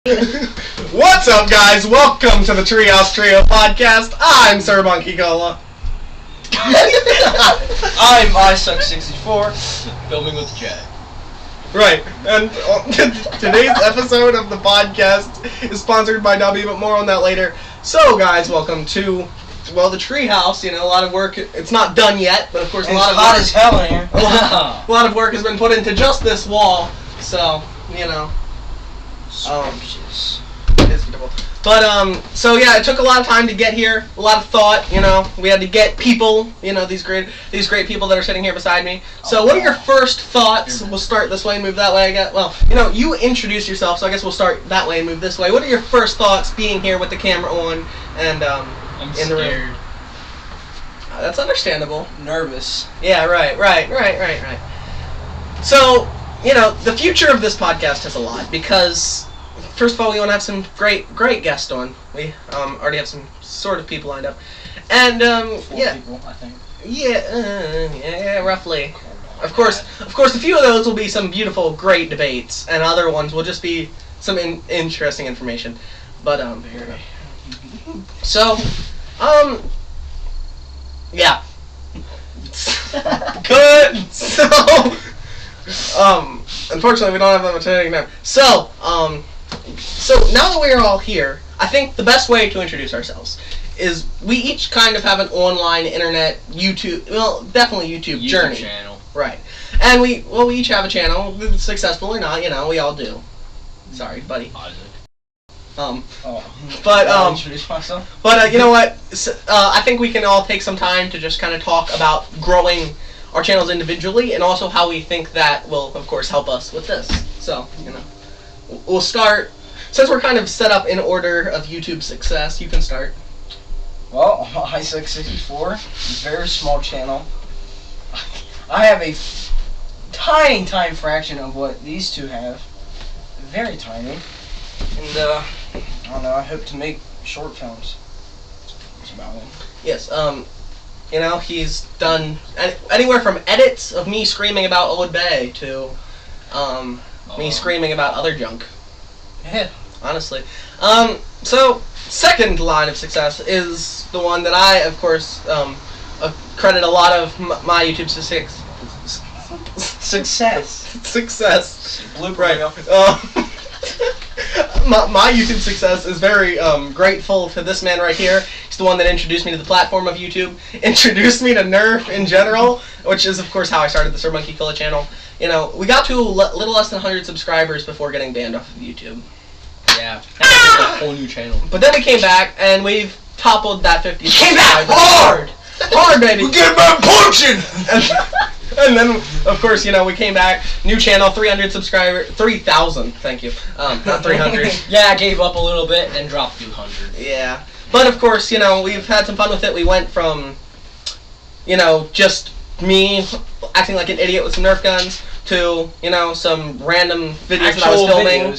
What's up, guys? Welcome to the Treehouse Trio podcast. I'm Sir Monkey Cola. I'm iSuck64, filming with Jay. Right, and today's episode of the podcast is sponsored by W, but more on that later. So, guys, welcome to, well, the Treehouse. You know, a lot of work. It's not done yet, but of course, a lot of hot as hell in here. A lot of work has been put into just this wall. So, you know. It's beautiful. But so yeah, it took a lot of time to get here, a lot of thought. You know, we had to get people. You know, these great people that are sitting here beside me. So, what are your first thoughts? We'll start this way and move that way. Well, you know, you introduce yourself, so I guess we'll start that way and move this way. What are your first thoughts being here with the camera on and I'm in scared. the room? That's understandable. Nervous. Yeah, right. So, you know, the future of this podcast has a lot because, first of all, we want to have some great guests on. We already have some sort of people lined up, and Four people, I think. Yeah, roughly. Of course, a few of those will be some beautiful, great debates, and other ones will just be some interesting information. But so, yeah. Good. So, unfortunately, we don't have that much editing time. So, so now that we are all here, I think the best way to introduce ourselves is we each kind of have an online internet YouTube, well, definitely YouTube journey. Channel. Right. And we each have a channel, successful or not, you know, we all do. Sorry, buddy. Introduce myself. But you know what? I think we can all take some time to just kind of talk about growing our channels individually, and also how we think that will, of course, help us with this. So, you know, we'll start, since we're kind of set up in order of YouTube success. You can start. Well, iSuck64 is a very small channel. I have a tiny fraction of what these two have. Very tiny. And, I don't know, I hope to make short films. That's about it. Yes, you know, he's done anywhere from edits of me screaming about Old Bay to me screaming about other junk. Yeah. Honestly. So, second line of success is the one that I, of course, credit a lot of my YouTube success. Blooper Right. reel. My YouTube success is very grateful to this man right here. He's the one that introduced me to the platform of YouTube, introduced me to Nerf in general, which is, of course, how I started the Sir Monkey Cola channel. You know, we got to a little less than 100 subscribers before getting banned off of YouTube. Yeah, that's a whole new channel. But then we came back, and we've toppled that 50. You came back hard! Hard, baby! We're getting back punching! And then, of course, you know, we came back, new channel, 300 subscribers, 3,000, thank you, not 300. Yeah, I gave up a little bit and dropped 200. Yeah, but of course, you know, we've had some fun with it. We went from, you know, just me acting like an idiot with some Nerf guns to, you know, some random videos that I was filming.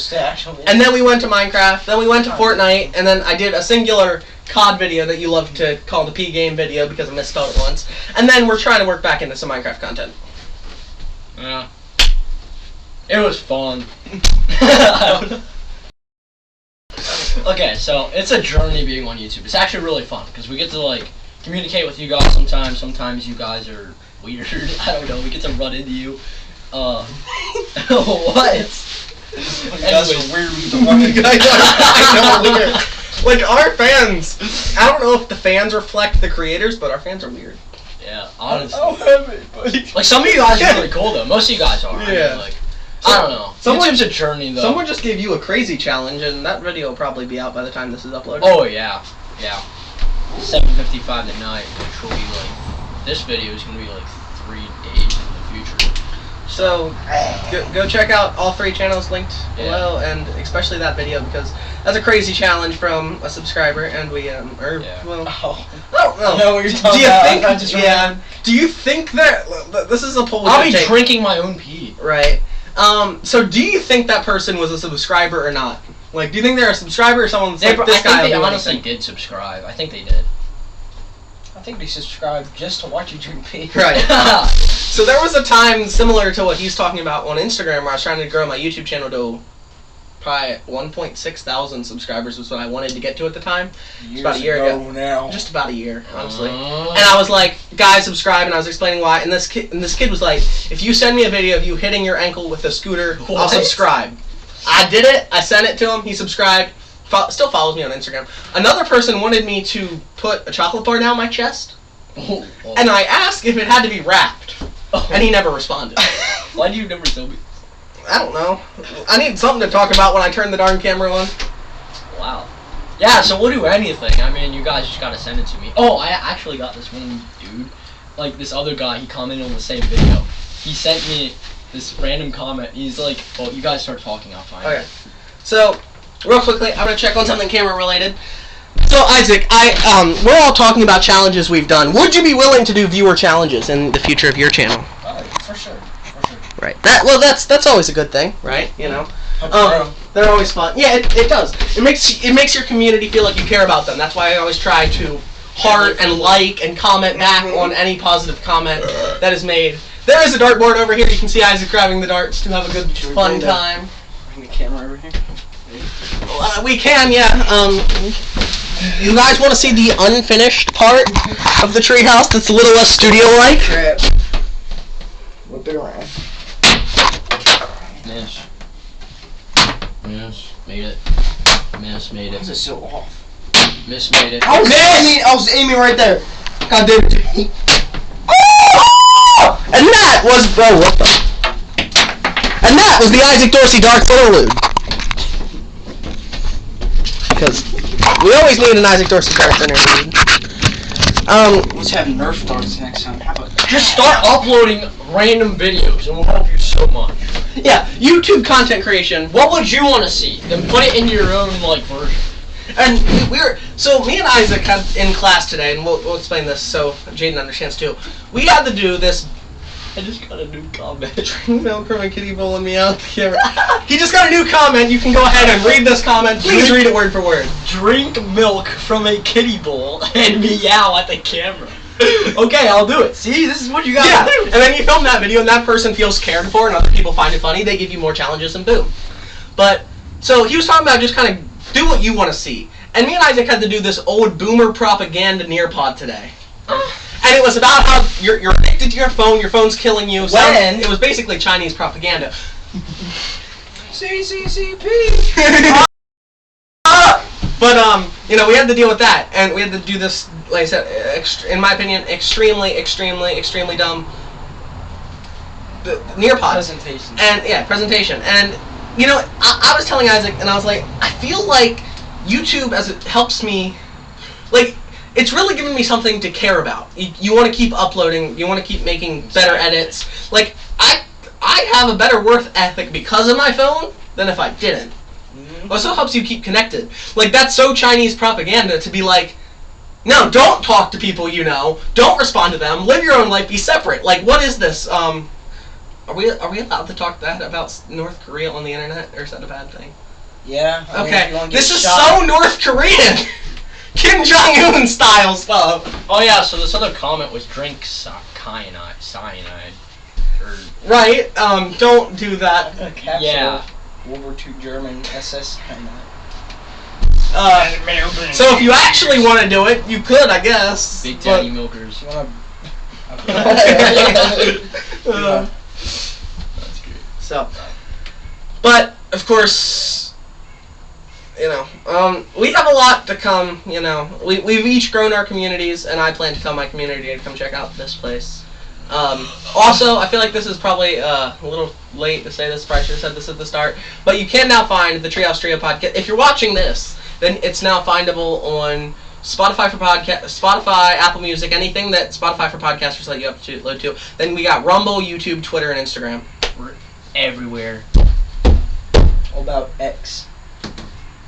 And then we went to Minecraft, then we went to Fortnite, and then I did a singular COD video that you love to call the P game video because I misspelled it once. And then we're trying to work back into some Minecraft content. Yeah. It was fun. Okay, so it's a journey being on YouTube. It's actually really fun because we get to, like, communicate with you guys sometimes. Sometimes you guys are weird. I don't know. We get to run into you. What? You guys are weird. I know, weird. Like, our fans, I don't know if the fans reflect the creators, but our fans are weird. Yeah, honestly. I don't have it, buddy. Like, some of you guys are really cool, though. Most of you guys are. Yeah. I mean, like, I don't know. YouTube's a journey, though. Someone just gave you a crazy challenge, and that video will probably be out by the time this is uploaded. Oh, yeah. Yeah. 7:55 at night, which will be, like, this video is going to be, like, 3 days in the future. So, go check out all 3 channels linked below, and especially that video, because that's a crazy challenge from a subscriber, and we, well, I don't know what you're talking about. Do you think that, this is a poll I'll be drinking my own pee. Right. So do you think that person was a subscriber or not? Like, do you think they're a subscriber or someone that's like, this guy? I think they honestly did subscribe. I think they did. I think they subscribed just to watch you drink pee. Right. So there was a time similar to what he's talking about on Instagram where I was trying to grow my YouTube channel to probably 1.6 thousand subscribers was what I wanted to get to at the time. Years about a year ago. Now. Just about a year, honestly. And I was like, guys, subscribe, and I was explaining why. And this kid was like, if you send me a video of you hitting your ankle with a scooter, I'll subscribe. I did it. I sent it to him. He subscribed. Still follows me on Instagram. Another person wanted me to put a chocolate bar down my chest. And I asked if it had to be wrapped. And he never responded. Why do you never tell me? I don't know. I need something to talk about when I turn the darn camera on. Wow. Yeah, so we'll do anything. I mean, you guys just gotta send it to me. Oh, I actually got this one dude. Like, this other guy, he commented on the same video. He sent me this random comment. He's like, oh, you guys start talking, I'll find it. So, real quickly, I'm gonna check on something camera related. So, Isaac, we're all talking about challenges we've done. Would you be willing to do viewer challenges in the future of your channel? For sure. Right. That's always a good thing, right? You know. They're always fun. Yeah, it does. It makes your community feel like you care about them. That's why I always try to heart and like and comment back on any positive comment that is made. There is a dartboard over here. You can see Isaac grabbing the darts to have a good fun time. Bring the camera over here. We can, yeah. You guys want to see the unfinished part of the treehouse that's a little less studio-like? Crap. Whip it around. Miss. Made it. Miss, made This it. is so off. Miss, made it. I was aiming right there. God damn it. Oh! And that was And that was the Isaac Dorsey Dark Interlude. Because we always need an Isaac Dorsey Dark Interlude. Let's have Nerf darts next time. How about that? Just start uploading random videos, and we'll help you so much. Yeah, YouTube content creation. What would you want to see? Then put it into your own, like, version. And so me and Isaac had in class today, and we'll explain this so Jaden understands too. We had to do this. I just got a new comment. Drink milk from a kitty bowl and meow at the camera. He just got a new comment. You can go ahead and read this comment. Please read it word for word. Drink milk from a kitty bowl and meow at the camera. Okay, I'll do it. See, this is what you gotta do. And then you film that video, and that person feels cared for, and other people find it funny. They give you more challenges, and boom. But so he was talking about just kind of do what you want to see. And me and Isaac had to do this old boomer propaganda Nearpod today. And it was about how you're addicted to your phone's killing you. So it was basically Chinese propaganda. CCCP. But you know, we had to deal with that, and we had to do this, like I said, in my opinion, extremely dumb Nearpod Presentation. And yeah, presentation. And you know, I was telling Isaac, and I was like, I feel like YouTube, as it helps me, like, it's really given me something to care about. You want to keep uploading. You want to keep making better edits. Like, I have a better work ethic because of my phone than if I didn't. It also helps you keep connected. Like, that's so Chinese propaganda to be like, no, don't talk to people you know. Don't respond to them. Live your own life. Be separate. Like, what is this? Are we allowed to talk that about North Korea on the internet, or is that a bad thing? Yeah. I mean, Okay. This is so North Korean. Kim Jong-un style stuff. Oh yeah, so this other comment was drink cyanide. Or Right. Don't do that. Capsule. Yeah. World War II German SS. So if you actually want to do it, you could, I guess. Big Daddy Milkers. You wanna? That's great. So, but of course, you know, we have a lot to come. You know, we've each grown our communities, and I plan to tell my community to come check out this place. Also, I feel like this is probably a little late to say this. Probably should have said this at the start. But you can now find the Treehouse Trio podcast. If you're watching this, then it's now findable on Spotify for podcast, Spotify, Apple Music, anything that Spotify for podcasters let you upload to. Then we got Rumble, YouTube, Twitter, and Instagram. We're everywhere. All about X.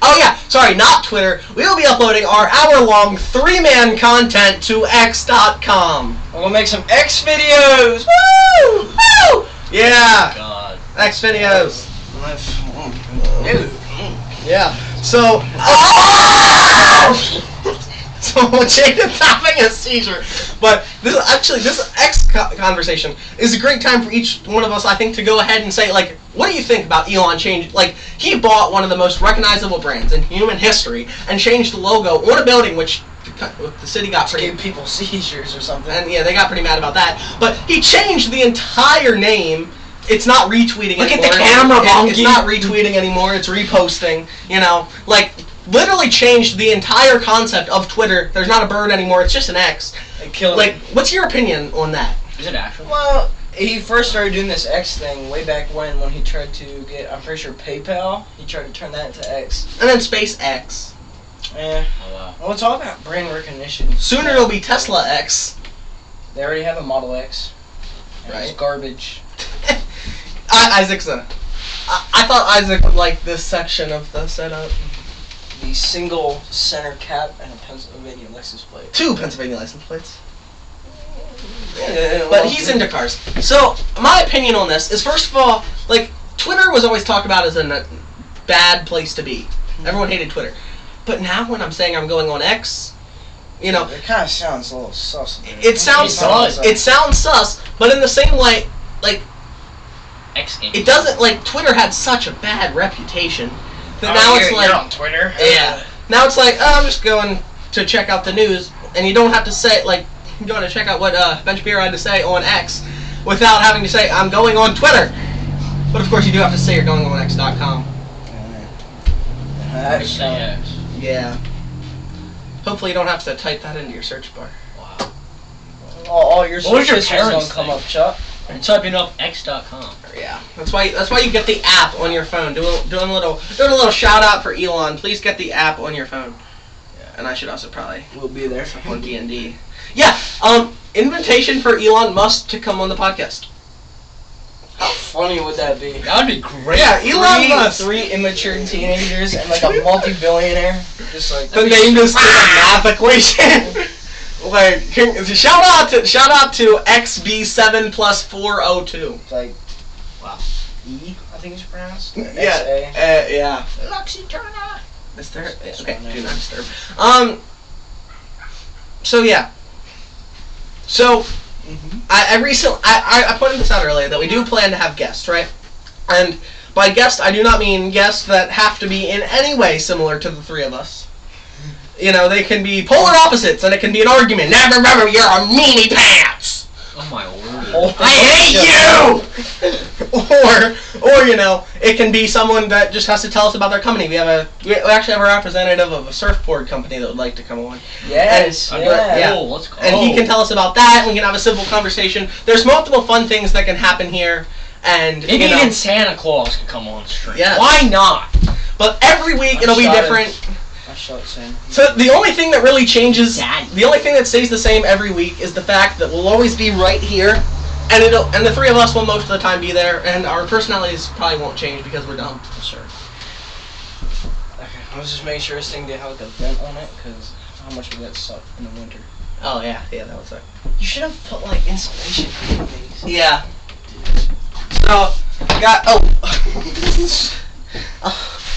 Oh yeah, sorry, not Twitter. We'll be uploading our hour-long 3-man content to X.com. We'll make some X videos. Woo! Woo! Yeah, God. X videos. Yeah. So. Jacob's having a seizure. But this X conversation is a great time for each one of us, I think, to go ahead and say, like, what do you think about Elon change? Like, he bought one of the most recognizable brands in human history and changed the logo on a building, which the city got pretty... Gave people seizures or something. And yeah, they got pretty mad about that. But he changed the entire name. It's not retweeting anymore. Look at the camera, Bonky. It's not retweeting anymore. It's reposting. You know, like, literally changed the entire concept of Twitter. There's not a bird anymore. It's just an X. It killed Like, me. what's your opinion on that? Is it actually? Well, he first started doing this X thing way back when he tried to get, I'm pretty sure, PayPal. He tried to turn that into X. And then SpaceX. Yeah. Oh wow. Well, it's all about brand recognition. Soon it'll be Tesla X. They already have a Model X. And Right. It's garbage. Isaac's I thought Isaac liked this section of the setup. The single center cap and a Pennsylvania license plate. 2 Pennsylvania license plates. Yeah, But he's into cars. So, my opinion on this is, first of all, like, Twitter was always talked about as a bad place to be. Everyone hated Twitter. But now when I'm saying I'm going on X, you know, It kind of sounds a little sus. it sounds sus, but in the same way, like, X game. it doesn't, like, Twitter had such a bad reputation that now it's like, you're on Twitter. yeah, now it's like, oh, I'm just going to check out the news, and you don't have to say, like, you don't have to check out what Ben Shapiro had to say on X without having to say, I'm going on Twitter. But of course you do have to say you're going on X.com. That's X. Yeah. Hopefully you don't have to type that into your search bar. Wow. all your What was your searches parents don't come think? up, Chuck. I'm typing up X.com. Yeah, that's why you get the app on your phone. Doing a little shout out for Elon. Please get the app on your phone. Yeah, and I should also probably We'll be there. on D&D. Yeah. Invitation for Elon Musk to come on the podcast. How funny would that be? That would be great. Yeah, Elon Musk. Three immature teenagers and like a multi-billionaire, just like The name is a math equation. Like, shout out to XB7 plus 402. It's like, Wow. E, I think it's pronounced. Yeah. Yeah. Luxy Turner. Disturb. Okay, do not disturb. So yeah. So I recently I pointed this out earlier that we do plan to have guests, right? And by guest I do not mean guests that have to be in any way similar to the three of us. You know, they can be polar opposites, and it can be an argument. Never remember, you're a meanie pants. Oh my word. Oh, I hate you. Or you know, it can be someone that just has to tell us about their company. We actually have a representative of a surfboard company that would like to come on. Yes. And- yeah. Oh, let's go. And he can tell us about that, and we can have a civil conversation. There's multiple fun things that can happen here, and Maybe you know, even Santa Claus could come on stream. Yes. Why not? but every week it'll be shot different. I shot it, Sam. So the only thing that really changes, Daddy. the only thing that stays the same every week is the fact that we'll always be right here, and the three of us will most of the time be there, and our personalities probably won't change because we're dumb. Sure. Okay, I was just making sure this thing did have like a vent on it, because how much would that suck in the winter? Oh yeah, that would suck. You should have put like insulation on these. Yeah. So,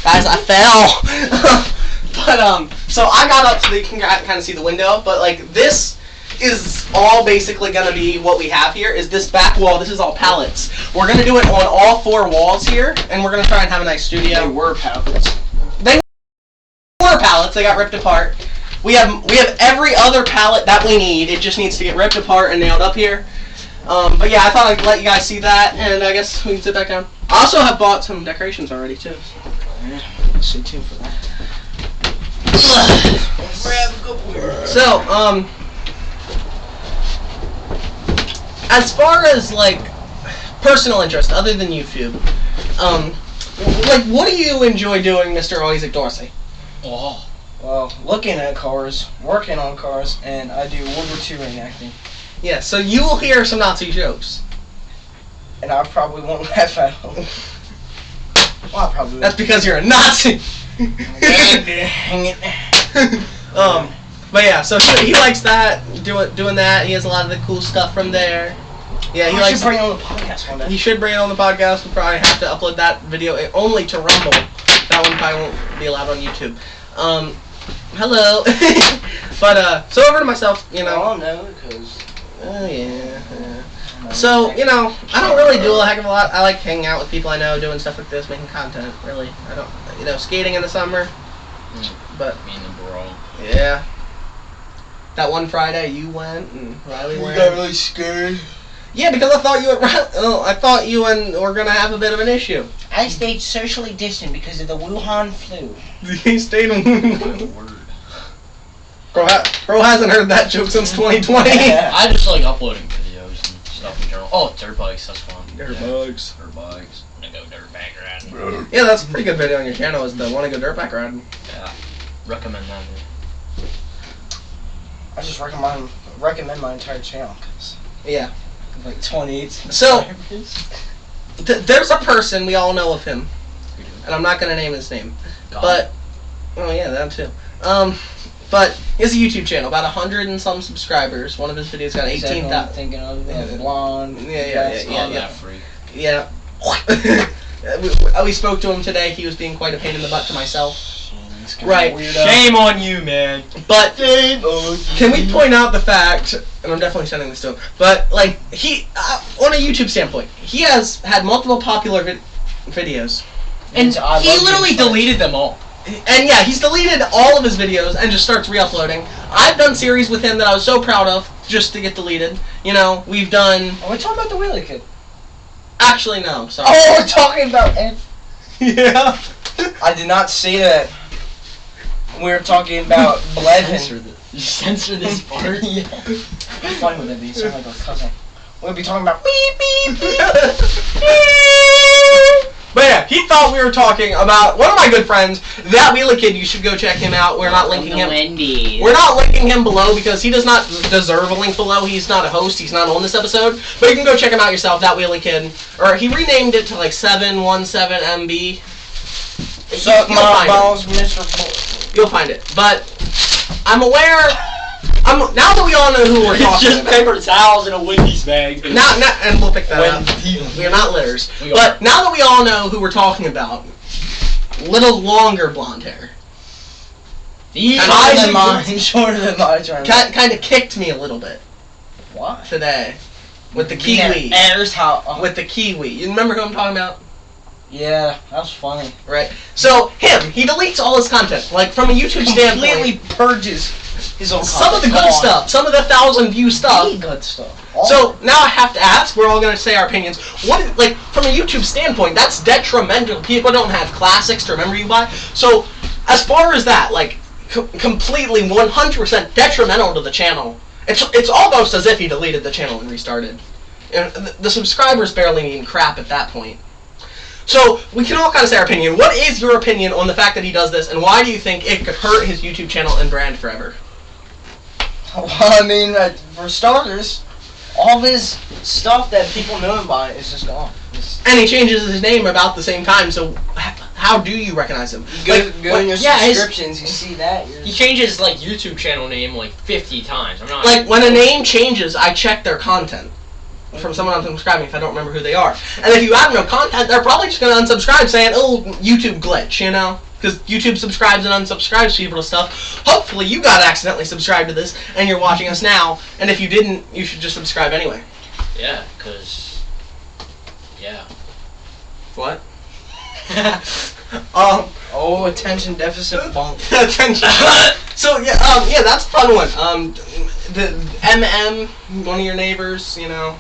guys, I fell. But so I got up so that you can kind of see the window. But like this is all basically gonna be what we have here. Is this back wall? This is all pallets. We're gonna do it on all 4 walls here, and we're gonna try and have a nice studio. They were pallets. They were pallets. They got ripped apart. We have every other pallet that we need. It just needs to get ripped apart and nailed up here. But yeah, I thought I'd let you guys see that, and I guess we can sit back down. I also have bought some decorations already too. Yeah, stay tuned for that. So, as far as like personal interest, other than YouTube, like what do you enjoy doing, Mr. Isaac Dorsey? Oh. Well, looking at cars, working on cars, and I do World War II reenacting. Yeah, so you will hear some Nazi jokes. And I probably won't laugh at them. Well, I probably will. That's because you're a Nazi. Dang it. But yeah, so he likes that, doing that. He has a lot of the cool stuff from there. Yeah, he I likes. should bring it on the podcast one day. He should bring it on the podcast. We'll probably have to upload that video only to Rumble. That one probably won't be allowed on YouTube. Hello. But so over to myself, you know. Oh no, because. Oh yeah. So, you know, I don't really do a heck of a lot. I like hanging out with people I know, doing stuff like this, making content, really. I don't, you know, skating in the summer. But, Me and the bro. yeah. That one Friday you went and Riley went. You got really scared. Yeah, because I thought you and were going to have a bit of an issue. I stayed socially distant because of the Wuhan flu. He stayed on. Word. Bro hasn't heard that joke since 2020. I just like uploading videos and stuff in general. Oh, dirt bikes, that's fun. Dirt Yeah. bikes. Dirt bikes. Wanna go dirt bike riding? Yeah, that's a pretty good video on your channel, is the Wanna Go Dirtbike Riding. Yeah. Recommend that. I just recommend my entire channel because Yeah. like 28 So- subscribers. There's a person, we all know of him, and I'm not going to name his name, but, oh yeah, that too. But he has a YouTube channel, about 100 and some subscribers. One of his videos got 18,000. Thinking of the blonde. Yeah. Freak. Yeah. We spoke to him today. He was being quite a pain in the butt to myself. Right. Shame on you, man. But can we point out the fact, and I'm definitely sending this to him, but like he, on a YouTube standpoint, he has had multiple popular videos, And I he love literally James Bond. deleted them all. and yeah, he's deleted all of his videos and just starts re-uploading. I've done series with him that I was so proud of just to get deleted. You know, we've done. Are we talking about the Wheelie Kid? Actually, no. Sorry. Oh, we're talking about. Yeah. I did not say that. We're talking about Blevin. You censor this part? Yeah. I'm funny with it, but you sound like a cousin. We'll be talking about beep beep beep. But yeah, he thought we were talking about one of my good friends, that Wheelie Kid. You should go check him out. We're not linking him. We're not linking him below because he does not deserve a link below. He's not a host. He's not on this episode. But you can go check him out yourself, that Wheelie Kid. Or he renamed it to like 717MB. Suck my balls, Mr. Bull. You'll find it. But I'm aware. Now that we all know who we're It's talking just about. paper towels in a Wendy's bag. Now, and we'll pick that up. We're not litters. But now that we all know who we're talking about, little longer blonde hair. Shorter than mine. Shorter than mine. Kind of kicked me a little bit What? today with the kiwi. There's how. With the kiwi. You remember who I'm talking about? Yeah, that was funny. Right. So he deletes all his content, like from a YouTube standpoint. Completely purges his own Some of the content. good stuff, some of the 1,000-view stuff. Any good stuff. So now I have to ask. We're all gonna say our opinions. Like from a YouTube standpoint, that's detrimental. People don't have classics to remember you by. So as far as that, like completely 100% detrimental to the channel. It's almost as if he deleted the channel and restarted. And the subscribers barely mean crap at that point. So we can all kind of say our opinion. What is your opinion on the fact that he does this, and why do you think it could hurt his YouTube channel and brand forever? Well, I mean, for starters, all this stuff that people know him by is just gone. And he changes his name about the same time, so how do you recognize him? Go in your yeah, subscriptions, you see that. He changes like YouTube channel name like 50 times. I'm not Like when a name changes, I check their content from someone I'm subscribing if I don't remember who they are. And if you have no content, they're probably just going to unsubscribe saying, oh, YouTube glitch, you know? Because YouTube subscribes and unsubscribes people to stuff. Hopefully you got accidentally subscribed to this and you're watching us now. And if you didn't, you should just subscribe anyway. Yeah, because... Yeah. What? Oh, attention deficit bunk. Attention. So yeah, that's a fun one. The MM, one of your neighbors, you know,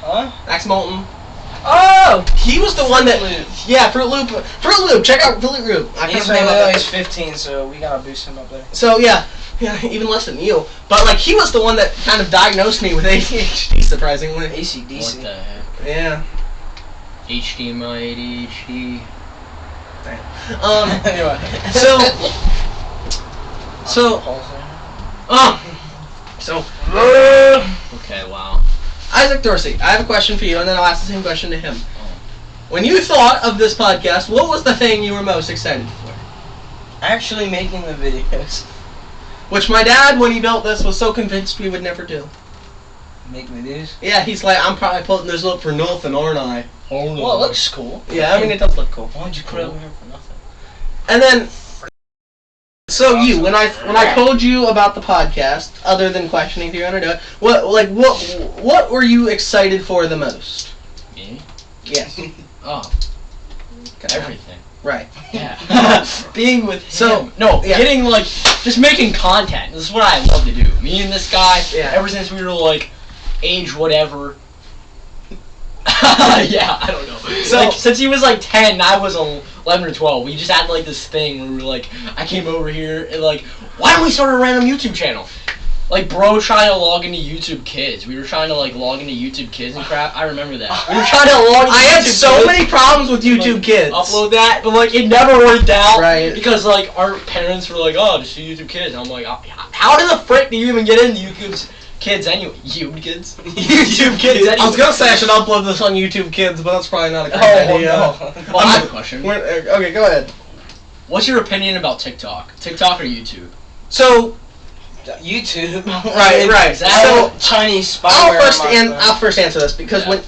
Huh? Max Moulton. Oh! He was the one that. Loop. Yeah, Fruit Loop. Check out Fruit Loop. I can't He's say about that. 15, so we gotta boost him up there. So yeah, even less than you. But like he was the one that kind of diagnosed me with ADHD, surprisingly. What ACDC. the heck? Yeah. HDMI, ADHD. Anyway. So. Okay, wow. Isaac Dorsey, I have a question for you, and then I'll ask the same question to him. When you thought of this podcast, what was the thing you were most excited for? Actually making the videos. Which my dad, when he built this, was so convinced we would never do. Make videos? Yeah, he's like, I'm probably putting this up for nothing, aren't I? Oh, no. Well, it looks cool. Yeah, I mean, it does look cool. Why'd you put it over here for nothing? And then, So when I told you about the podcast, other than questioning if you're gonna do it, what were you excited for the most? Me? Yes. Oh. Everything. Right. Yeah. Being with him. So, getting like, just making content. This is what I love to do. Me and this guy, ever since we were like, age whatever. Yeah, I don't know. So, like, since he was like 10 and I was 11 or 12, we just had like this thing where we were like, I came over here and like, why don't we start a random YouTube channel? Like, bro trying to log into YouTube Kids. We were trying to like log into YouTube Kids and crap. I remember that. We were trying to log into I had YouTube so Kids, many problems with YouTube Kids. upload that, but like it never worked out. Right. Because like our parents were like, oh, just do YouTube Kids. And I'm like, how the frick do you even get into YouTube Kids anyway? YouTube Kids? YouTube Kids anyway. I was gonna say I should upload this on YouTube Kids, but that's probably not a great idea. No. Well, I have a question. Okay, go ahead. What's your opinion about TikTok? TikTok or YouTube? So, YouTube. right. Exactly. So, Chinese spyware. I'll first answer this because when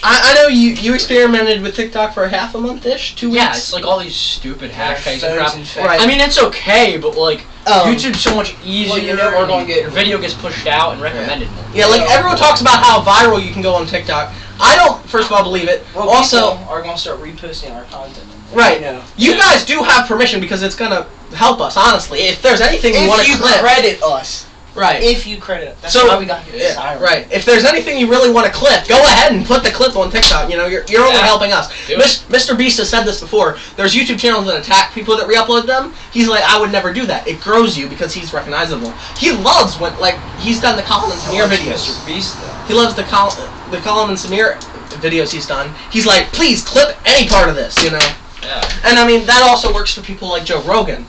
I know you experimented with TikTok for half a month-ish, 2 weeks. Yeah, it's like all these stupid hashtags and crap. Right. I mean, it's okay, but like YouTube's so much easier. Well, you know, we're gonna get your video gets pushed out and recommended more. Yeah, like everyone talks about how viral you can go on TikTok. I don't, first of all, believe it. Well, also, people are gonna start reposting our content. right. You You guys do have permission because it's gonna help us, honestly. If there's anything you want to clip, credit us. right? If you credit us. That's So- why we got here. Right. If there's anything you really want to clip, go ahead and put the clip on TikTok. You know, you're only helping us. Do it. Mr. Beast has said this before. There's YouTube channels that attack people that re-upload them. He's like, I would never do that. It grows you because he's recognizable. He loves when, like, he's done the Colin and Samir videos. Mr. Beast, though. He loves the Colin and Samir videos he's done. He's like, please clip any part of this, you know. Yeah. And I mean, that also works for people like Joe Rogan.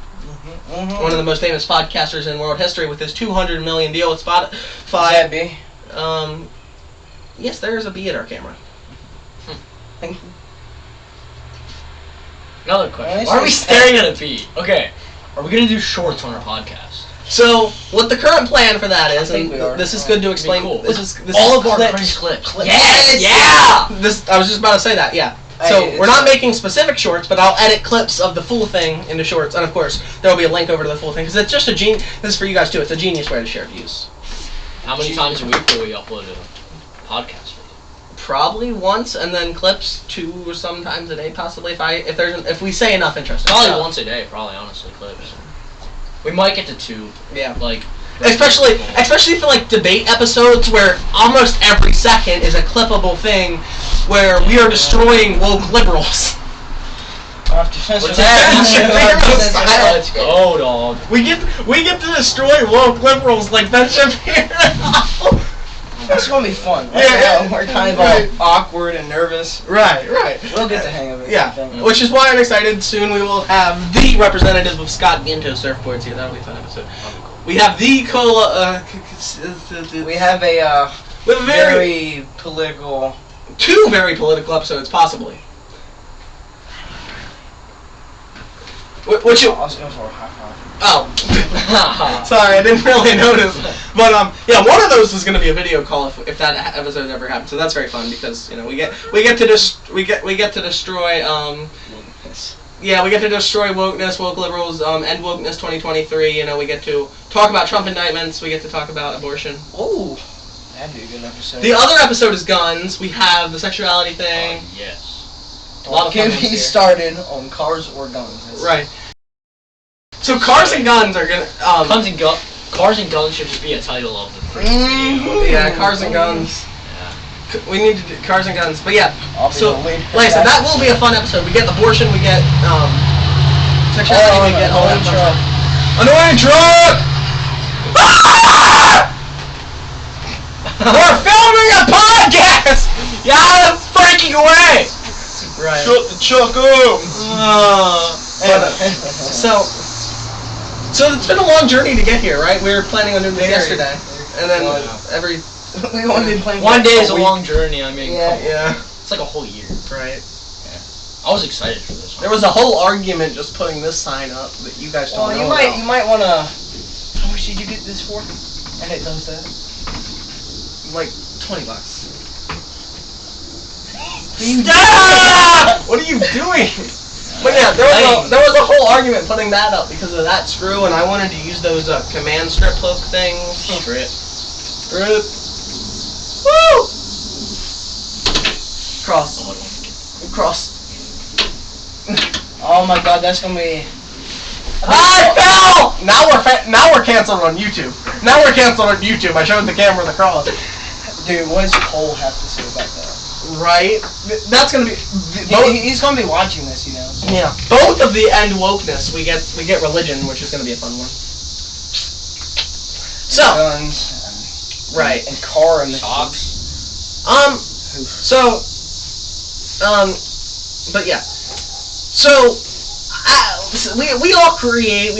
Mm-hmm. One of the most famous podcasters in world history with his 200 million deal with Spotify. That be? Yes, there is a bee at our camera. Another question. Why are we staring at a bee? Okay, are we gonna do shorts on our podcast? So, what the current plan for that is, I think and we are. this is good to explain. Cool. This All is of our clips. clips. Yes! Yeah! This I was just about to say that. Yeah. Hey, So it's we're not a- making specific shorts, but I'll edit clips of the full thing into shorts, and of course there will be a link over to the full thing because it's just a This is for you guys too. It's a genius way to share views. How many times a week will we upload a podcast? Probably once, and then clips 2 or sometimes a day, possibly if we say enough interesting Probably stuff. once a day, probably, honestly, clips. We might get to 2, Yeah. like... Especially for like debate episodes where almost every second is a clippable thing where we are destroying woke liberals. What's that? Let's go, dog. We get to destroy woke liberals like Ben Shapiro. It's gonna be fun. Right Yeah, now, we're kind of right. all awkward and nervous. Right. We'll get the hang of it. Yeah, I think. which is why I'm excited. Soon we will have the representative of Scott Ginto surfboards here. That'll be a fun episode. We have the cola. We have a with very political. 2 very political episodes, possibly. Which you? I was going for a high five. Oh, sorry, I didn't really notice. But yeah, one of those is going to be a video call if that episode ever happens. So that's very fun because we get to destroy Yeah, we get to destroy wokeness, woke liberals, end wokeness 2023. You know, we get to talk about Trump indictments. We get to talk about abortion. Oh, that'd be a good episode. The other episode is guns. We have the sexuality thing. Yes. A lot of fun get ones me here. started on cars or guns. That's- Right. So cars and guns are gonna. Cars and guns should just be a title of the freaking Mm-hmm. video. Yeah, cars and guns. We need to do cars and guns, but yeah. I'll be So, the lead for like I said, that will be a fun episode. We get abortion, we get sexuality, we get all that fun stuff. Annoying truck! We're filming a podcast! Yeah, it's breaking away! Right. Shut the truck up! So it's been a long journey to get here, right? We were planning on doing this yesterday, and then every We've only been playing One for day is a week. long journey. I mean, Yeah. come on. yeah, It's like a whole year. right. I was excited for this one. There was a whole argument just putting this sign up that you guys don't Well, know you about. might wanna. How much did you get this for? And it does that. Like $20. Stop! What are you doing? But yeah, there was a whole argument putting that up because of that screw, and I wanted to use those command strip hook things. Strip. Woo! Cross. Oh my god, that's gonna be. I fell! Now we're canceled on YouTube. I showed the camera the cross. Dude, what does Cole have to say about that? Right? That's gonna be. He's gonna be watching this, you know. So. Yeah. Both of the end wokeness. We get religion, which is gonna be a fun one. So. Guns. Right. And car and the Socks. But yeah. So, we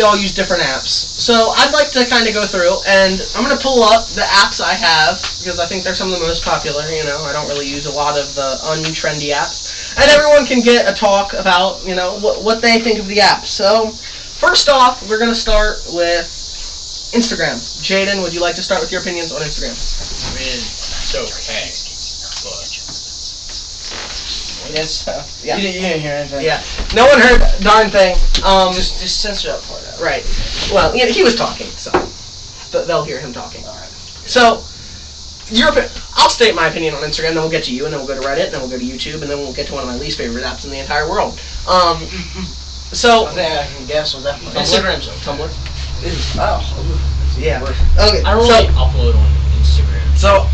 all use different apps. So I'd like to kind of go through, and I'm going to pull up the apps I have, because I think they're some of the most popular, you know. I don't really use a lot of the untrendy apps. And everyone can get a talk about, you know, what they think of the apps. So, first off, we're going to start with Instagram. Jaden, would you like to start with your opinions on Instagram? I mean, it's okay, but... Yes. Yeah. You didn't hear anything. Yeah. No one heard a darn thing. Just censor that part out. Right. Well, yeah, he was talking, so they'll hear him talking. All right. So, I'll state my opinion on Instagram, then we'll get to you, and then we'll go to Reddit, and then we'll go to YouTube, and then we'll get to one of my least favorite apps in the entire world. So. I think I can guess what that one is. Instagram's okay. Tumblr. Oh. Yeah. Okay. I don't really upload on Instagram. So,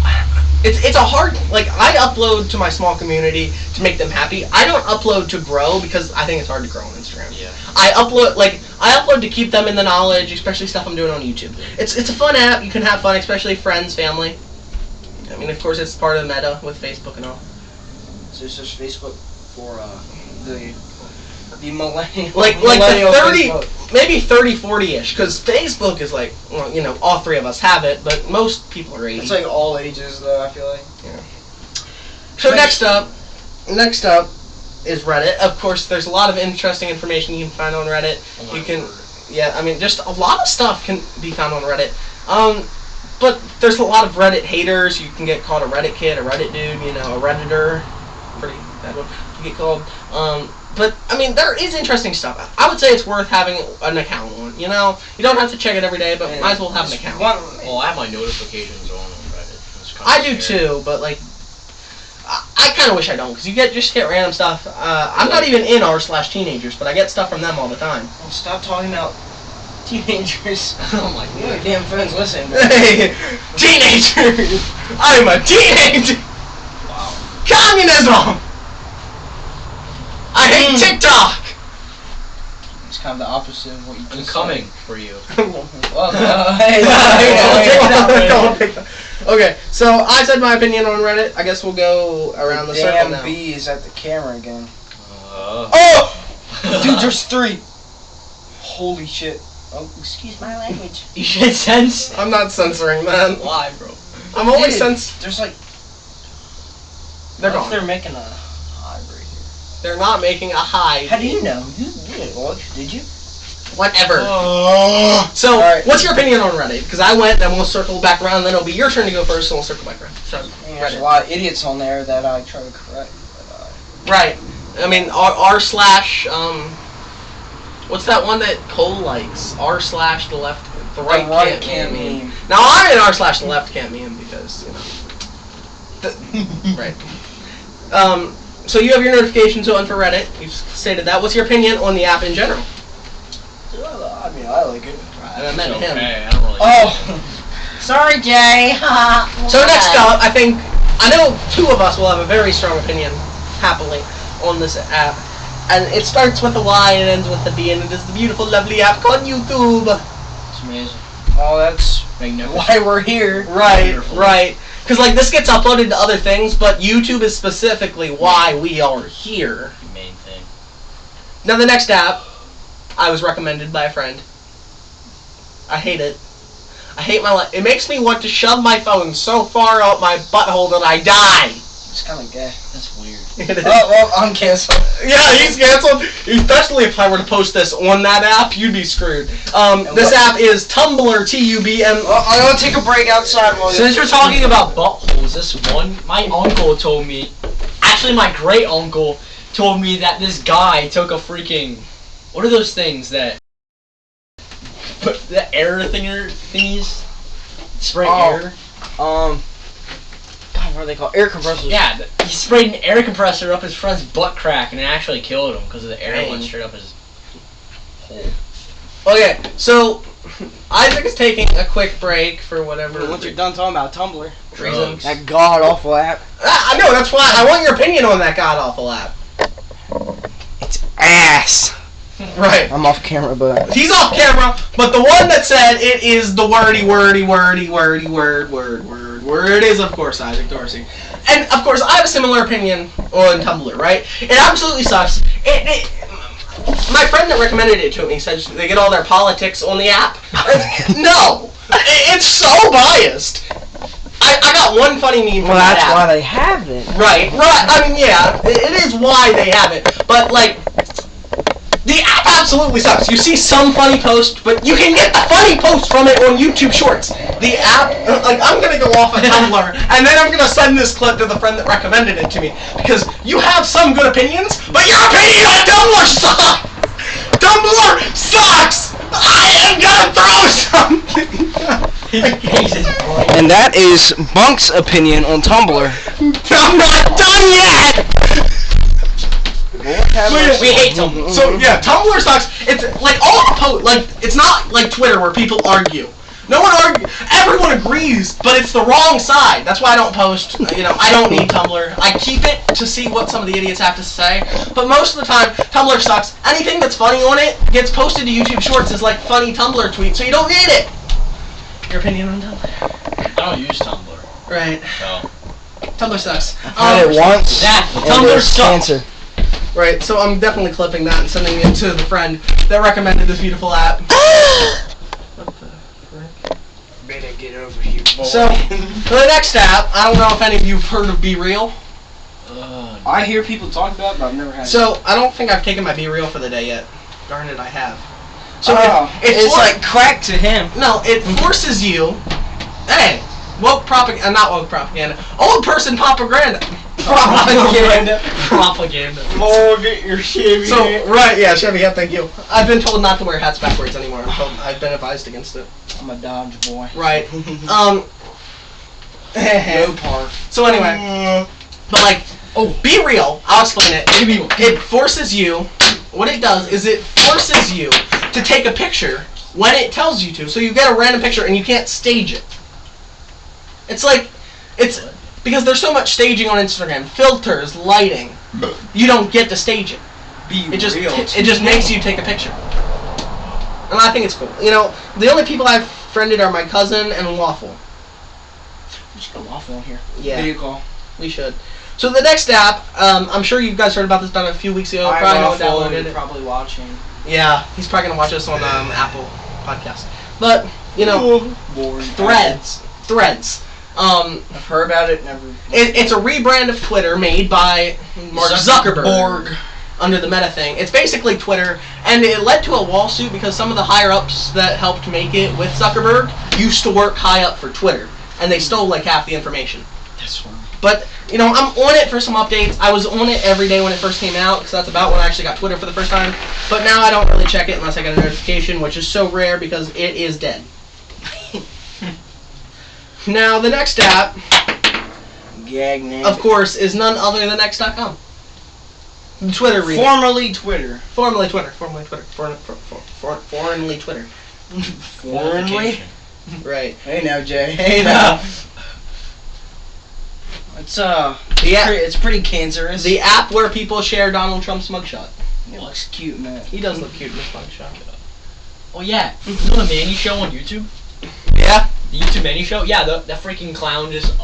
it's a hard, like, I upload to my small community to make them happy. I don't upload to grow because I think it's hard to grow on Instagram. Yeah. I upload to keep them in the knowledge, especially stuff I'm doing on YouTube. It's a fun app. You can have fun, especially friends, family. I mean, of course, it's part of the meta with Facebook and all. So it's just Facebook for the millennial. Like millennial the 30, Facebook. maybe 30, 40-ish, because Facebook is like, well, you know, all three of us have it, but most people are 80. It's like all ages, though, I feel like. Yeah. So next up is Reddit. Of course, there's a lot of interesting information you can find on Reddit. Oh You can, yeah, I mean, just a lot of stuff can be found on Reddit. But there's a lot of Reddit haters. You can get called a Reddit kid, a Reddit dude, you know, a Redditor. Pretty bad one to get called. But, I mean, there is interesting stuff. I would say it's worth having an account on, you know? You don't have to check it every day, but might as well have an account. Well, I have my notifications on Reddit. It's kinda I do scary. too, but, like, I kind of wish I don't, because you just get random stuff. I'm not even in r/teenagers, but I get stuff from them all the time. Well, stop talking about teenagers. Oh my You god. have damn friends listening. Hey, teenagers! I'm a teenager! Wow. Communism! I hate TikTok! It's kind of the opposite of what you just I'm said. coming for you. Well, hey, Okay, so I said my opinion on Reddit. I guess we'll go around the circle damn now. bee is at the camera again. Oh! Dude, there's 3. Holy shit. Oh, excuse my language. You should sense. I'm not censoring, man. Why, bro? I'm only Dude, there's like. They're what if gone. they're making a hybrid here. They're not making a hide. How do you know? You didn't look, did you? Whatever. Oh. So, Alright. what's your opinion on Reddit? Because I went, then we'll circle back around, then it'll be your turn to go first, and we'll circle back around. So, There's a Reddit. lot of idiots on there that I try to correct. But, Right. I mean, r/, what's that one that Cole likes? r/the left, the right, can't meme. Now, I'm in r/the left can't meme because, you know. Right. So you have your notifications on for Reddit. You've stated that. What's your opinion on the app in general? I mean, I like it. And I meant It's him. okay. I don't really. Oh! Sorry, Jay. So next up, I know 2 of us will have a very strong opinion, happily, on this app. And it starts with a Y and it ends with a B, and it is the beautiful, lovely app called YouTube. It's amazing. Oh, that's Magnificent. why we're here. Right, Wonderful. right. Because, like, this gets uploaded to other things, but YouTube is specifically why we are here. The main thing. Now, the next app, I was recommended by a friend. I hate it. I hate my life. It makes me want to shove my phone so far out my butthole that I die. It's kind of gay. That's weird. It is. Oh, well, I'm canceled. Yeah, he's canceled. Especially if I were to post this on that app, you'd be screwed. This app is Tumblr, T-U-B-M. I'm gonna take a break outside while Since you're talking about buttholes, my uncle told me, actually my great uncle, told me that this guy took a freaking, what are those things that put the air thingies spray air? God, what are they called? Air compressors. Yeah, he sprayed an air compressor up his friend's butt crack and it actually killed him because the air went straight up his hole. Okay, so Isaac is taking a quick break for whatever. Once you're done talking about Tumblr, reasons. that god awful app. I know, that's why I want your opinion on that god awful app. It's ass. Right. I'm off camera, but He's off camera, but the one that said it is the word is, of course, Isaac Dorsey. And, of course, I have a similar opinion on Tumblr, right? It absolutely sucks. My friend that recommended it to me says they get all their politics on the app. No! It's so biased. I got one funny meme from that app. Well, that's why they have it. Right. I mean, yeah, it is why they have it. But, like, the app absolutely sucks. You see some funny post, but you can get the funny post from it on YouTube Shorts. The app, like, I'm going to go off of Tumblr, and then I'm going to send this clip to the friend that recommended it to me. Because you have some good opinions, but your opinion on Tumblr sucks! Tumblr sucks! I am going to throw something! And that is Bunk's opinion on Tumblr. I'm not done yet! We hate Tumblr. So yeah, Tumblr sucks. It's like all the posts, like it's not like Twitter where people argue. No one argues. Everyone agrees, but it's the wrong side. That's why I don't post. I don't need Tumblr. I keep it to see what some of the idiots have to say. But most of the time, Tumblr sucks. Anything that's funny on it gets posted to YouTube Shorts as like funny Tumblr tweets, so you don't need it. Your opinion on Tumblr? I don't use Tumblr. Right. So. Tumblr sucks. Had it once. Tumblr sucks. Cancer. Right, so I'm definitely clipping that and sending it to the friend that recommended this beautiful app. What the frick? Better get over here, boy. So, for the next app, I don't know if any of you have heard of Be Real. I hear people talk about it, but I've never had it. So, I don't think I've taken my Be Real for the day yet. Darn it, I have. So, it's like crack to him. No, it forces you... Hey, woke propaganda... Not woke propaganda. Old person propaganda. Propaganda. Oh, get your Chevy. So, right, yeah, Chevy, yeah, thank you. I've been told not to wear hats backwards anymore. I've been advised against it. I'm a Dodge boy. Right. No park. So anyway, but like, Be Real, I'll explain it. It forces you, what it does is it forces you to take a picture when it tells you to. So you get a random picture and you can't stage it. It's because there's so much staging on Instagram, filters, lighting. You don't get to stage it. It just makes you take a picture. And I think it's cool. The only people I've friended are my cousin and Waffle. We should get Waffle in here. Yeah. Video call. We should. So the next app, I'm sure you guys heard about this done a few weeks ago. Probably no one downloaded it. Probably watching. Yeah, he's probably gonna watch us on Apple Podcast. But Threads. I've heard about it. Never. It's a rebrand of Twitter made by Mark Zuckerberg under the Meta thing. It's basically Twitter, and it led to a lawsuit because some of the higher ups that helped make it with Zuckerberg used to work high up for Twitter, and they stole like half the information. That's funny. But I'm on it for some updates. I was on it every day when it first came out, because that's about when I actually got Twitter for the first time. But now I don't really check it unless I get a notification, which is so rare because it is dead. Now, the next app, of course, is none other than X.com. Twitter remake. Formerly Twitter. Formerly Twitter. Formerly? Right. Hey now, Jay. Hey now. It's pretty cancerous. The app where people share Donald Trump's mugshot. It looks cute, man. He does look cute in his mugshot. Oh yeah, you know the Manny Show on YouTube? Yeah. The YouTube Manny Show? Yeah, the freaking clown just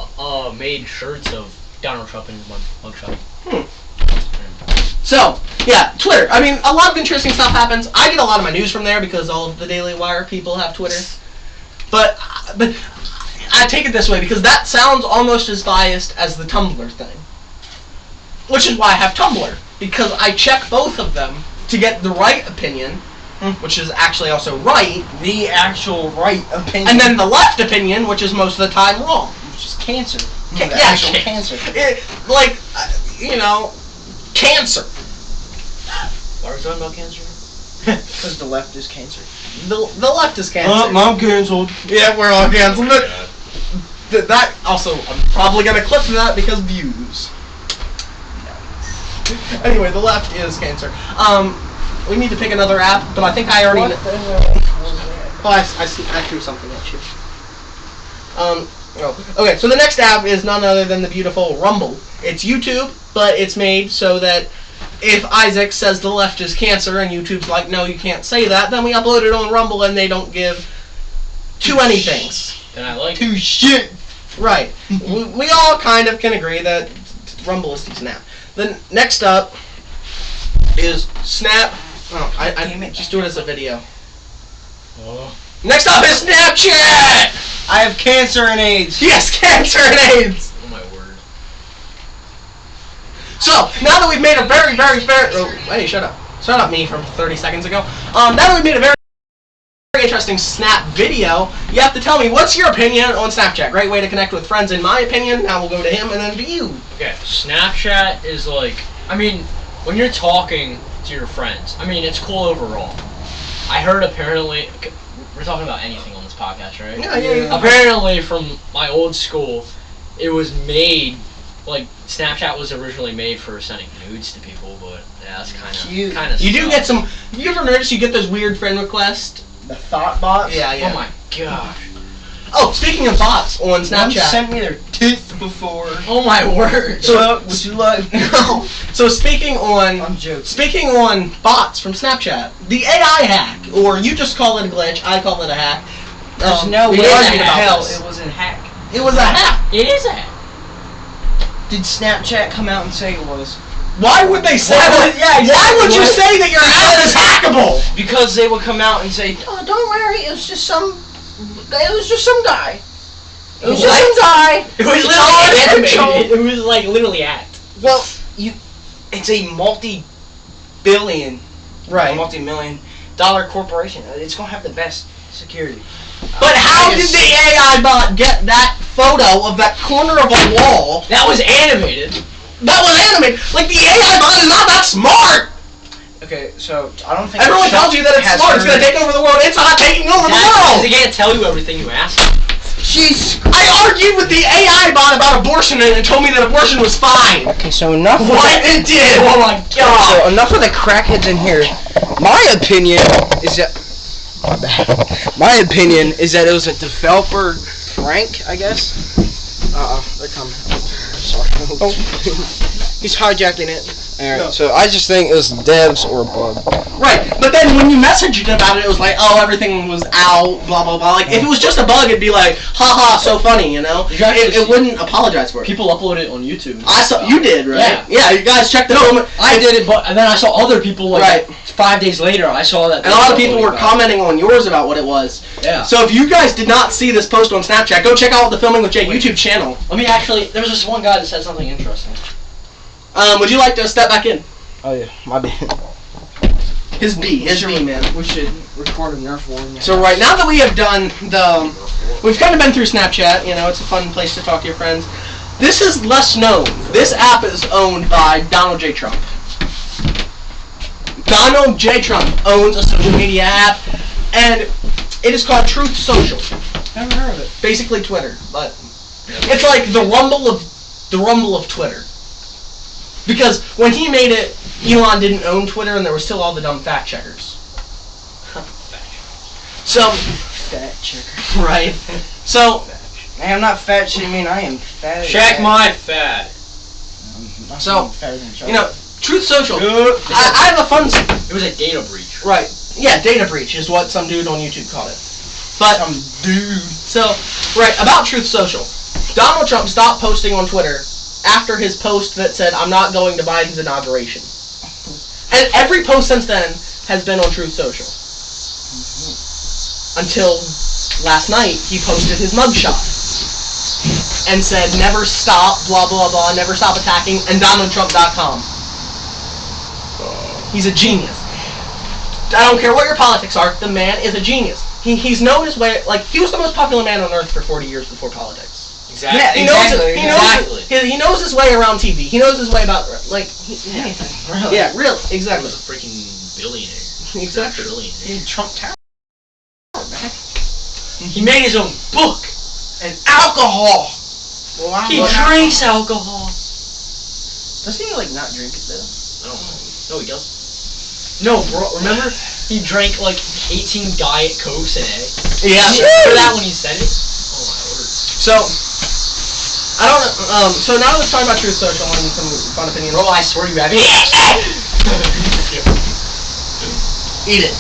made shirts of Donald Trump in his mugshot. So, yeah, Twitter. I mean, a lot of interesting stuff happens. I get a lot of my news from there because all of the Daily Wire people have Twitter. But I take it this way because that sounds almost as biased as the Tumblr thing. Which is why I have Tumblr. Because I check both of them to get the right opinion, which is actually also right. The actual right opinion. And then the left opinion, which is most of the time wrong. Which is cancer. Cancer. Cancer. Cancer. Why are we talking about cancer? Because the left is cancer. The left is cancer. I'm canceled. Yeah, we're all canceled. But that also, I'm probably gonna clip that because views. Anyway, the left is cancer. We need to pick another app, but I think I already. What the hell? Oh, I threw something at you. Okay, so the next app is none other than the beautiful Rumble. It's YouTube, but it's made so that if Isaac says the left is cancer and YouTube's like, no, you can't say that, then we upload it on Rumble and they don't give two anythings. And I like Too shit. Right. We all kind of can agree that Rumble is decent app. Then next up is Snap. Oh, I just do it as a video. Oh. Next up is Snapchat! I have cancer and AIDS. Yes, cancer and AIDS! Oh my word. So, now that we've made a very, very fair... Oh, hey, shut up. Shut up, me, from 30 seconds ago. Now that we've made a very interesting Snap video, you have to tell me, what's your opinion on Snapchat? Great way to connect with friends, in my opinion. Now we'll go to him and then to you. Okay, Snapchat is like, I mean, when you're talking to your friends, I mean, it's cool overall. I heard apparently, we're talking about anything on this podcast, right? Yeah. Apparently, from my old school, it was made, like, Snapchat was originally made for sending nudes to people, but yeah, that's kind of You do get some... You ever notice you get those weird friend requests? The thought bots. Yeah. Oh my gosh. Oh, speaking of bots on One Snapchat... sent me their teeth before. Oh my word. So, would you like? No. So speaking on... I'm joking. Speaking on bots from Snapchat, the AI hack, or you just call it a glitch, I call it a hack. There's no we way argued in about hell this. it was a hack. It was a hack. It is a Did Snapchat come out and say it was? Why would they say Why that? would- yeah, exactly. Why would you What? say that your app is hackable? Because they would come out and say, "Oh, don't worry, it was just some guy. It was just some guy. It was just some guy." It was It's all literally under control." animated. It was like literally act. Well, it's a multi-billion, Right. multi-million-dollar corporation. It's gonna have the best security. But how I did just- the AI bot get that photo of that corner of a wall? That was animated. That was animated. Like, the AI bot is not that smart. Okay, so I don't think Everyone tells you that it's has smart. It's heard- gonna take over the world. It's not taking over the Because world. they can't tell you everything you ask. I argued with the AI bot about abortion, and it told me that abortion was fine. Okay, so enough. What it did? Oh my god. So enough of the crackheads in here. My opinion is that. My bad. My opinion is that it was a developer prank, I guess. They're coming. Sorry. Oh. He's hijacking it. Alright, No. so I just think it was devs or a bug. Right, but then when you messaged it about it, it was like, oh, everything was out, blah, blah, blah. Like, if it was just a bug, it'd be like, haha, so funny, you know? You guys It just- wouldn't apologize for it. People upload it on YouTube. I saw, you did, right? Yeah. Yeah, you guys checked the film. I did it, but and then I saw other people like Right. 5 days later. I saw that. And a lot of people were commenting on yours about what it was. Yeah. So if you guys did not see this post on Snapchat, go check out the Filming with Jay YouTube channel. Let me actually. There was this one guy that said something interesting. Would you like to step back in? Oh yeah, my bad. His B, man. We should record a Nerf war. So right now that we have done we've kind of been through Snapchat, you know, it's a fun place to talk to your friends. This is less known. This app is owned by Donald J. Trump. Donald J. Trump owns a social media app, and it is called Truth Social. Never heard of it. Basically Twitter, but it's like the rumble of Twitter. Because when he made it, Elon didn't own Twitter, and there were still all the dumb fact checkers. So, Fat checker. right. So, Hey, I'm not fat shaming. I am fat. Check my fat. So, fatter than Chuck. you know, Truth Social. I have a fun. It was a data breach. Right. Yeah, data breach is what some dude on YouTube called it. But Some dude. so, right about Truth Social, Donald Trump stopped posting on Twitter after his post that said, "I'm not going to Biden's inauguration," and every post since then has been on Truth Social. Until last night, he posted his mugshot and said, "Never stop, blah blah blah, never stop attacking," and DonaldTrump.com. He's a genius. I don't care what your politics are, the man is a genius. He's known his way, like, he was the most popular man on earth for 40 years before politics. Exactly. Yeah, He knows exactly. he knows his way around TV. He knows his way about anything. Really? Yeah, really, He exactly. was a freaking billionaire. Exactly. Billionaire. Trump Tower. He made his own book. And alcohol. Well, He drinks alcohol. Doesn't he like not drink it though? I don't know. No, he doesn't. No, bro. Remember, he drank like 18 Diet Cokes a day. Yeah. Remember that when he said it? Oh my word. So, I don't know. So now let's talk about Truth Social and some fun opinions. Bro, I swear you have it. Eat it.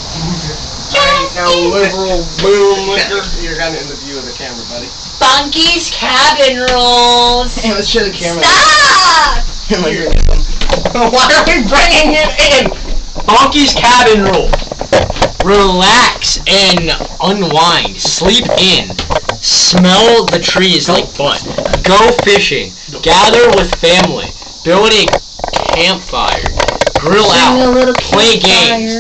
Alright, now liberal boom liquor. You're kind of in the view of the camera, buddy. Funky's Cabin Rolls. Hey, let's show the camera. Stop! Why are we bringing it in? Bonky's Cabin Roll. Relax and unwind. Sleep in. Smell the trees like butt. Go fishing. Gather with family. Build a campfire. Grill out. Play games.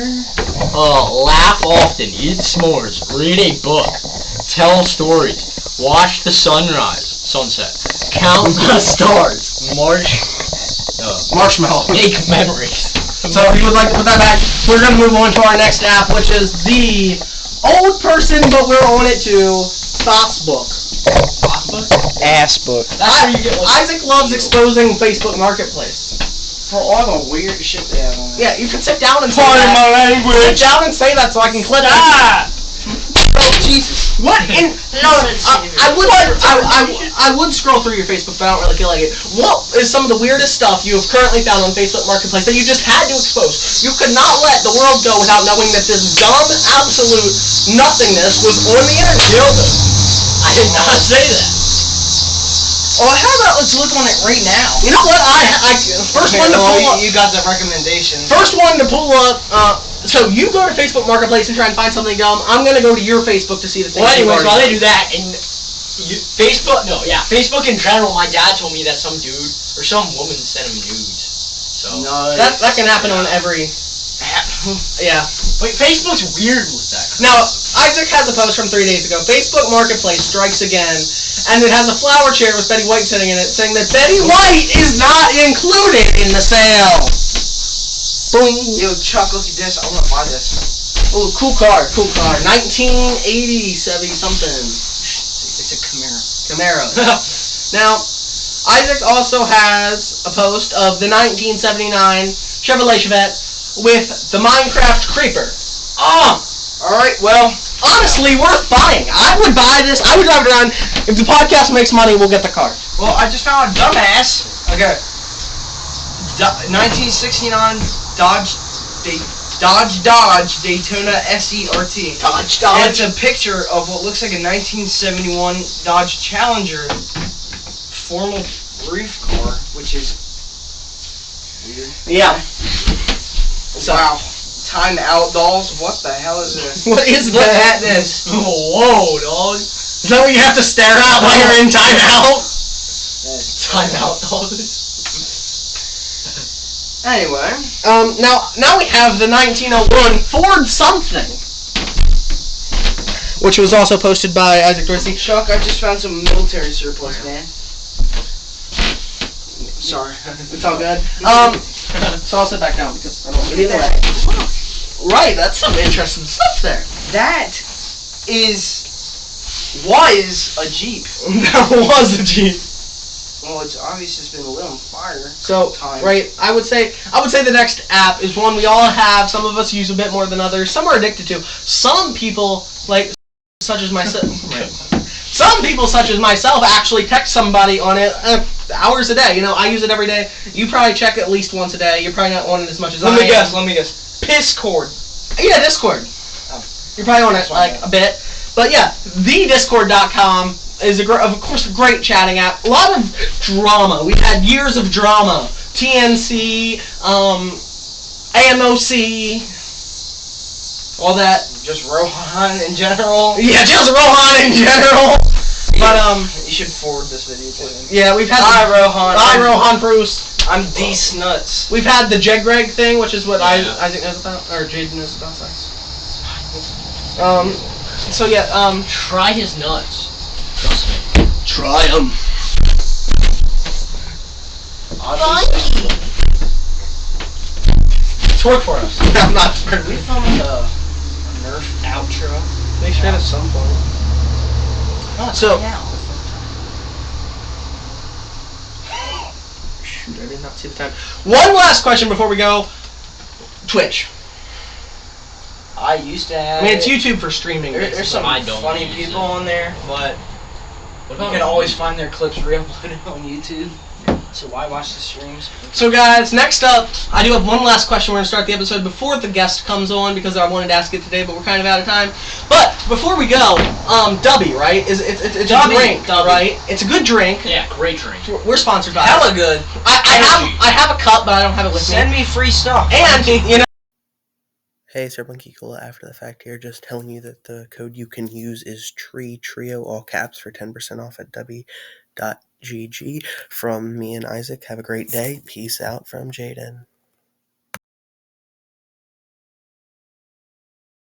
Laugh often. Eat s'mores. Read a book. Tell stories. Watch the sunset. Count the stars. Marshmallow. Make memories. So if you would like to put that back, we're going to move on to our next app, which is the old person, but we're on it too, Facebook. Ass book. That's where you get Isaac loves exposing Facebook Marketplace. For all the weird shit they have on there. Yeah, you can sit down and say Pardon that. my Sit language. down and say that so I can clip it. Oh Jesus! What in? I would scroll through your Facebook, but I don't really feel like it. What is some of the weirdest stuff you have currently found on Facebook Marketplace that you just had to expose? You could not let the world go without knowing that this dumb, absolute nothingness was on the internet. I did not say that. Oh, how about let's look on it right now? You know what? First one to pull up. You got the recommendation. First one to pull up. So you go to Facebook Marketplace and try and find something dumb. I'm gonna go to your Facebook to see the thing. Well, anyways, while they do that, and Facebook in general, my dad told me that some dude or some woman sent him nudes. So No. That can happen on every. Yeah. But Facebook's weird with that. Now, Isaac has a post from 3 days ago. Facebook Marketplace strikes again, and it has a flower chair with Betty White sitting in it, saying that Betty White is not included in the sale. Boing. Yo, Chuck, look at this. I want to buy this. Oh, cool car, cool car. 1980, 70 something. It's a Camaro. Camaro. Now, Isaac also has a post of the 1979 Chevrolet Chevette with the Minecraft Creeper. Alright, well, Honestly, worth buying. I would buy this. I would drive it around. If the podcast makes money, we'll get the car. well, I just found a dumbass. Okay. 1969 Dodge Daytona SERT. Dodge. And it's a picture of what looks like a 1971 Dodge Challenger formal reef car, which is weird. Yeah. So, wow. Time out, dolls. What the hell is this? What is Look that? at this. Whoa, dog. Is that what you have to stare at while you're in timeout? Time out, dog. Anyway. Now we have the 1901 Ford something, which was also posted by Isaac Dorsey. Chuck, I just found some military surplus, man. Sorry. It's all good. So I'll sit back down because I don't want to be in the way. Right, that's some interesting stuff there. That was a Jeep. That was a Jeep. Well, it's obvious it's been lit on fire. So, Time. right, I would say the next app is one we all have. Some of us use a bit more than others. Some are addicted to. Some people, such as myself, some people, such as myself, actually text somebody on it hours a day. You know, I use it every day. You probably check it at least once a day. You're probably not on it as much as I am. Let me guess. Pisscord. Yeah, Discord. Oh. You're probably on it a bit. But yeah, thediscord.com is of course a great chatting app. A lot of drama. We've had years of drama. TNC, AMOC, all that. Just Rohan in general. Yeah, just Rohan in general. But you should forward this video to him. yeah, we've had. Hi, Rohan. Hi, Rohan Bruce. I'm D Snuts. We've had the Jegreg thing, which is what Yeah. Isaac knows about, or Jaden knows about. Sorry. So yeah, Try his nuts. Trust me. try 'em. Funky. Twerk for us. I'm not Can we twerking. film like a Nerf outro? They should at some point. So- now. Shoot, I did not see the time. One last question before we go. Twitch. I used to have. I mean, it's YouTube for streaming. There's some I don't funny use people it. on there, but What you about can always find their clips re-uploaded on YouTube. So why watch the streams? So guys, next up, I do have one last question. We're going to start the episode before the guest comes on because I wanted to ask it today, but we're kind of out of time. But before we go, Dubby, right? It's a Dubby, drink, Dubby. right? It's a good drink. Yeah, great drink. We're sponsored by Hella it. good. I have a cup, but I don't have it with Send me. me free stuff. And you know. Hey, Sir Blinky Cola after the fact here, just telling you that the code you can use is TREETRIO, all caps, for 10% off at w.gg. From me and Isaac, have a great day. Peace out from Jaden.